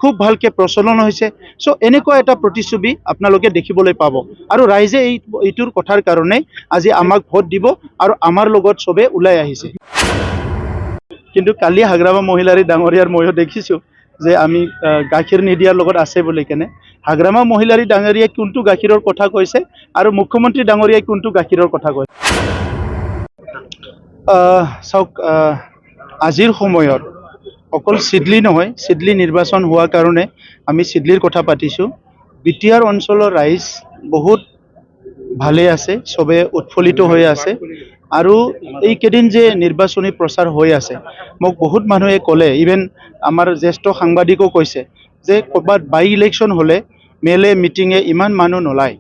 খুব ভালকে প্ৰচলন হৈছে। সো এনেকুৱা এটা প্ৰতিচ্ছবি আপোনালোকে দেখিবলৈ পাব আৰু ৰাইজে এইটোৰ কথাৰ কাৰণে আজি আমাক ভোট দিব আৰু আমাৰ লগত সবে ওলাই আহিছে। কিন্তু কালি হাগ্ৰামা মহিলাৰী ডাঙৰীয়াৰ ময়ো দেখিছোঁ যে আমি গাখীৰ নিদিয়াৰ লগত আছে বুলি কেনে। হাগ্ৰামা মহিলাৰী ডাঙৰীয়াই কোনটো গাখীৰৰ কথা কৈছে আৰু মুখ্যমন্ত্ৰী ডাঙৰীয়াই কোনটো গাখীৰৰ কথা কৈছে। চাওক, আজিৰ সময়ত অকল চিডলি নহয়, চিডলি নিৰ্বাচন হোৱাৰ কাৰণে আমি চিডলিৰ কথা পাতিছোঁ। বিটিআৰ অঞ্চলৰ ৰাইজ বহুত ভালে আছে, সবে উৎফুল্লিত হৈ আছে। আৰু এইকেইদিন যে নিৰ্বাচনী প্ৰচাৰ হৈ আছে, মোক বহুত মানুহে ক'লে, ইভেন আমাৰ জ্যেষ্ঠ সাংবাদিকো কৈছে যে ক'ৰবাত বাই ইলেকশ্যন হ'লে মেলে মিটিঙে ইমান মানুহ নোলায়।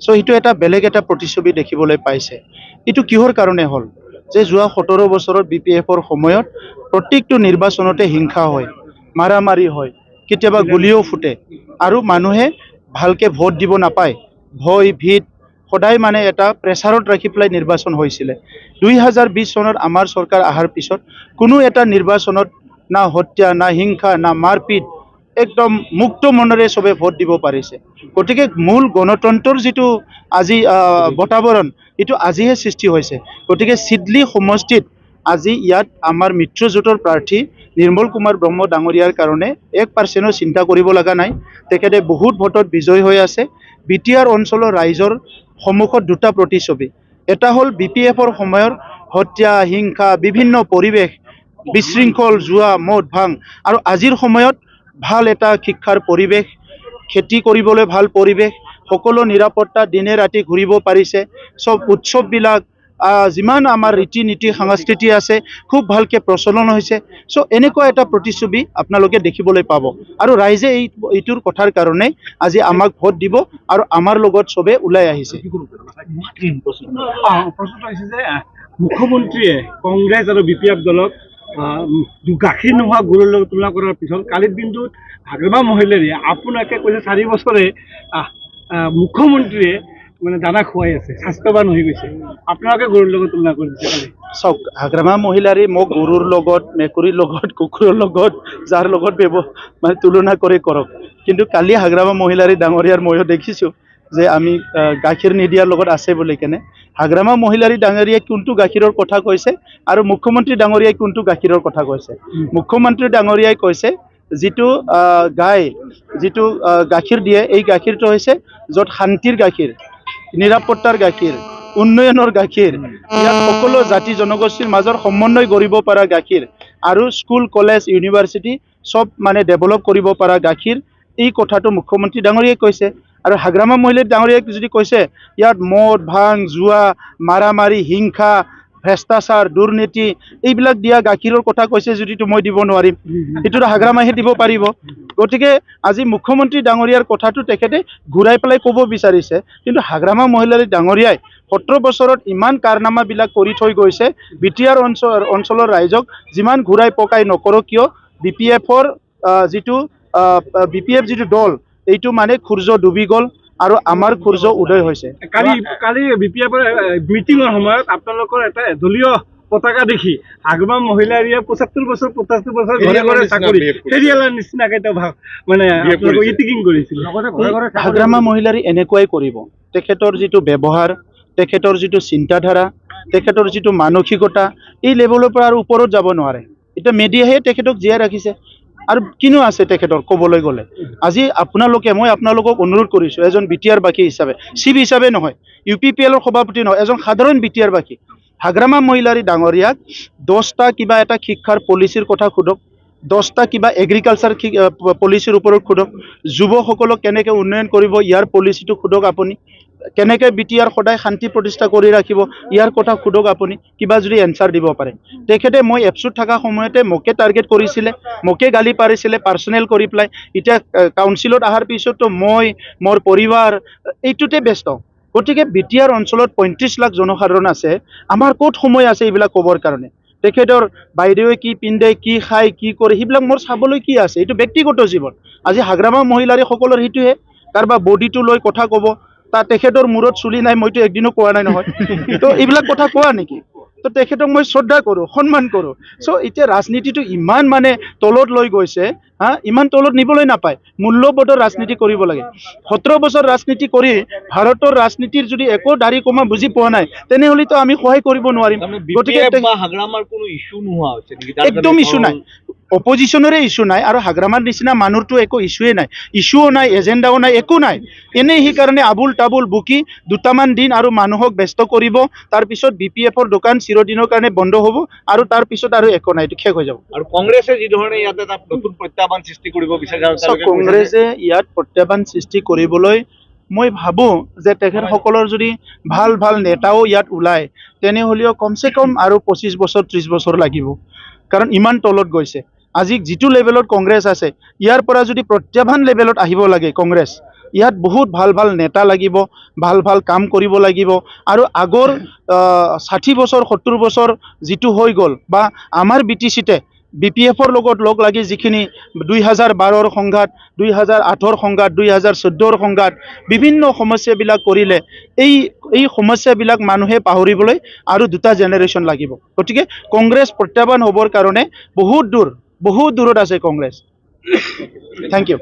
চ' সেইটো এটা বেলেগ এটা প্ৰতিচ্ছবি দেখিবলৈ পাইছে। এইটো কিহৰ কাৰণে হ'ল যে যোৱা 17 বছৰত BPFৰ সময়ত প্ৰত্যেকটো নিৰ্বাচনতে হিংসা হয়, মাৰামাৰি হয়, কেতিয়াবা গুলিও ফুটে আৰু মানুহে ভালকে ভোট দিব নাপায়। ভয় ভীত সদায় মানে এটা প্ৰেছাৰত ৰাখি পেলাই নিৰ্বাচন হৈছিলে। 2020 চনত আমাৰ চৰকাৰ অহাৰ পিছত কোনো এটা নিৰ্বাচনত না হত্যা, না হিংসা, না মাৰপিট, একদম মুক্ত মনেৰে সবে ভোট দিব পাৰিছে। গতিকে মূল গণতন্ত্ৰৰ যিটো আজি বাতাবৰণ, এইটো আজিহে সৃষ্টি হৈছে। গতিকে চিডলি সমষ্টিত আজি ইয়াত আমাৰ মিত্ৰজোঁটৰ প্ৰাৰ্থী নিৰ্মল কুমাৰ ব্ৰহ্ম ডাঙৰীয়াৰ কাৰণে 1%ও চিন্তা কৰিব লগা নাই। তেখেতে বহুত ভোটত বিজয় হৈ আছে। বিটিআৰ অঞ্চলৰ ৰাইজৰ সন্মুখত দুটা প্ৰতিচ্ছবি, এটা হ'ল BPFৰ সময়ৰ হত্যা, হিংসা, বিভিন্ন পৰিৱেশ, বিশৃংখল, জুৱা, মদ, ভাং, আৰু আজিৰ সময়ত ভাল এটা শিক্ষাৰ পৰিৱেশ, খেতি কৰিবলৈ ভাল পৰিৱেশ, সকলো নিৰাপত্তা, দিনে ৰাতি ঘূৰিব পাৰিছে, সব উৎসৱবিলাক যিমান আমাৰ ৰীতি নীতি সংস্কৃতি আছে খুব ভালকে প্ৰচলন হৈছে। চ' এনেকুৱা এটা প্ৰতিচ্ছবি আপোনালোকে দেখিবলৈ পাব আৰু ৰাইজে এইটোৰ কথাৰ কাৰণে আজি আমাক ভোট দিব আৰু আমাৰ লগত সবে ওলাই আহিছে। প্ৰশ্নটো হৈছে যে মুখ্যমন্ত্ৰীয়ে কংগ্ৰেছ আৰু BPF দলক গাখীৰ নোহোৱা গৰুৰ লগত তুলনা কৰাৰ পিছত কালিৰ দিনটোত হাগ্ৰামা মহিলাৰীয়ে আপোনাকে কৈছে 4 বছৰে মুখ্যমন্ত্ৰীয়ে মানে দানা খুৱাই আছে, স্বাস্থ্যৱান হৈ গৈছে, আপোনালোকে গৰুৰ লগত তুলনা কৰিছে কালি। চাওক, হাগ্ৰামা মহিলাৰী মোক গৰুৰ লগত, মেকুৰীৰ লগত, কুকুৰৰ লগত, যাৰ লগত মানে তুলনা কৰি কৰক। কিন্তু কালি হাগ্ৰামা মহিলাৰী ডাঙৰীয়াৰ ময়ো দেখিছোঁ যে আমি গাখীৰ নিদিয়াৰ লগত আছে বুলি কেনে। হাগ্ৰামা মহিলাৰী ডাঙৰীয়াই কোনটো গাখীৰৰ কথা কৈছে আৰু মুখ্যমন্ত্ৰী ডাঙৰীয়াই কোনটো গাখীৰৰ কথা কৈছে। মুখ্যমন্ত্ৰী ডাঙৰীয়াই কৈছে যিটো গাই যিটো গাখীৰ দিয়ে, এই গাখীৰটো হৈছে য'ত শান্তিৰ গাখীৰ, নিৰাপত্তাৰ গাখীৰ, উন্নয়নৰ গাখীৰ, ইয়াত সকলো জাতি জনগোষ্ঠীৰ মাজৰ সমন্বয় কৰিব পৰা গাখীৰ আৰু স্কুল, কলেজ, ইউনিভাৰ্চিটি সব মানে ডেভেলপ কৰিব পৰা গাখীৰ, এই কথাটো মুখ্যমন্ত্ৰী ডাঙৰীয়াই কৈছে। আৰু হাগ্ৰামা মহিলাৰী ডাঙৰীয়াই যদি কৈছে ইয়াত মদ, ভাং, জুৱা, মাৰামাৰি, হিংসা, ভ্ৰষ্টাচাৰ, দুৰ্নীতি এইবিলাক দিয়া গাখীৰৰ কথা কৈছে যদিতো মই দিব নোৱাৰিম, সেইটোতো হাগ্ৰামাহে দিব পাৰিব। গতিকে আজি মুখ্যমন্ত্ৰী ডাঙৰীয়াৰ কথাটো তেখেতে ঘূৰাই পেলাই ক'ব বিচাৰিছে। কিন্তু হাগ্ৰামা মহিলাৰী ডাঙৰীয়াই 17 বছৰত ইমান কাৰনামাবিলাক কৰি থৈ গৈছে। বিটিআৰ অঞ্চলৰ ৰাইজক যিমান ঘূৰাই পকাই নকৰক কিয়, BPFৰ BPF যিটো দল, এইটো মানে সূৰ্য ডুবি গ'ল আৰু আমাৰ সূৰ্য উদয় হৈছে। কালি BPFৰ মিটিঙৰ সময়ত আপোনালোকৰ এটা দলীয় পতাকা দেখি হাগ্ৰামা মহিলাৰীয়ে 75 বছৰ 85 বছৰ ঘৰে চাকৰি ফেৰিয়ালৰ নিচিনাকে মানে ইটিকিং কৰিছিল। হাগ্ৰামা মহিলাৰী এনেকুৱাই কৰিব। তেখেতৰ যিটো ব্যৱহাৰ, তেখেতৰ যিটো চিন্তাধাৰা, তেখেতৰ যিটো মানসিকতা, এই লেভেলৰ পৰা আৰু ওপৰত যাব নোৱাৰে। এতিয়া মিডিয়াহে তেখেতক জীয়াই ৰাখিছে আৰু কিনো আছে তেখেতৰ ক'বলৈ গ'লে। আজি মই আপোনালোকক অনুৰোধ কৰিছোঁ, এজন BTR বাসী হিচাপে, চিফ হিচাপে নহয়, UPPL সভাপতি নহয়, এজন সাধাৰণ BTR বাসী, হাগ্ৰামা মহিলাৰী ডাঙৰীয়াক 10টা কিবা এটা শিক্ষাৰ পলিচিৰ কথা সোধক, 10টা কিবা এগ্ৰিকালচাৰ পলিচিৰ ওপৰত সোধক, যুৱকসকলক কেনেকৈ উন্নয়ন কৰিব ইয়াৰ পলিচিটো সোধক আপুনি, কেনেকৈ BTR সদায় শান্তি প্ৰতিষ্ঠা কৰি ৰাখিব ইয়াৰ কথা সোধক আপুনি, কিবা যদি এনচাৰ দিব পাৰে। তেখেতে মই এপছুত থকা সময়তে মোকে টাৰ্গেট কৰিছিলে, মোকে গালি পাৰিছিলে পাৰ্চনেল কৰি পেলাই। এতিয়া কাউন্সিলত অহাৰ পিছতো মই, মোৰ পৰিবাৰ এইটোতে ব্যস্ত। গতিকে BTR অঞ্চলত 35 লাখ জনসাধাৰণ আছে, আমাৰ ক'ত সময় আছে এইবিলাক ক'বৰ কাৰণে। তেখেতৰ বাইদেৱে কি পিন্ধে, কি খায়, কি কৰে, সেইবিলাক মোৰ চাবলৈ কি আছে, এইটো ব্যক্তিগত জীৱন। আজি হাগ্ৰামা মহিলাৰী সকলৰ সেইটোহে, কাৰোবাৰ বডিটো লৈ কথা ক'ব, তেখেতৰ মূৰত চুলি নাই, মইতো একদিনো কোৱা নাই নহয়, তো এইবিলাক কথা কোৱা নেকি? তো তেখেতক মই শ্ৰদ্ধা কৰোঁ, সন্মান কৰোঁ। চ' এতিয়া ৰাজনীতিটো ইমান মানে তলত লৈ গৈছে, ইমান তলত নিবলৈ নাপায় মূল্যবোধৰ ৰাজনীতি কৰিব লাগে 17 বছৰ ৰাজনীতি কৰি ভাৰতৰ ৰাজনীতিৰ যদি একো দাড়ি কমা বুজি পোৱা নাই তেনেহ'লেতো আমি সহায় কৰিব নোৱাৰিম গতিকে হাগ্ৰামাৰ কোনো ইস্যু নোহোৱা হৈছে নেকি একদম ইস্যু নাই অপজিশ্যনৰে ইস্যু নাই আৰু হাগ্ৰামাৰ নিচিনা মানুহটো একো ইস্যুৱে নাই ইস্যুও নাই এজেণ্ডাও নাই একো নাই এনেই সেইকাৰণে আবুল তাবুল বুকি দুটামান দিন আৰু মানুহক ব্যস্ত কৰিব তাৰপিছত BPFৰ দোকান চিৰদিনৰ কাৰণে বন্ধ হ'ব আৰু তাৰপিছত আৰু একো নাই এইটো শেষ হৈ যাব আৰু কংগ্ৰেছে যি ধৰণে ইয়াতে এটা নতুন প্ৰত্যাহ্বান সৃষ্টি কৰিব বিচাৰে কংগ্ৰেছে ইয়াত প্ৰত্যাহ্বান সৃষ্টি কৰিবলৈ মই ভাবোঁ যে তেখেতসকলৰ যদি ভাল ভাল নেতাও ইয়াত ওলায় তেনেহ'লেও কমচে কম আৰু 25 বছৰ 30 বছৰ লাগিব কাৰণ ইমান তলত গৈছে আজি যিটো লেভেলত কংগ্ৰেছ আছে ইয়াৰ পৰা যদি প্ৰত্যাহ্বান লেভেলত আহিব লাগে কংগ্ৰেছ ইয়াত বহুত ভাল ভাল নেতা লাগিব ভাল ভাল কাম কৰিব লাগিব আৰু আগৰ 60 বছৰ 70 বছৰ যিটো হৈ গ'ল বা আমাৰ BTCতে BPFৰ লগত লগ লাগি যিখিনি 2012ৰ সংঘাত 2008ৰ সংঘাত 2014ৰ সংঘাত বিভিন্ন সমস্যাবিলাক কৰিলে এই সমস্যাবিলাক মানুহে পাহৰিবলৈ আৰু দুটা জেনেৰেশ্যন লাগিব গতিকে কংগ্ৰেছ প্ৰত্যাহ্বান হ'বৰ কাৰণে বহুত দূৰত আছে কংগ্ৰেছ থেংক ইউ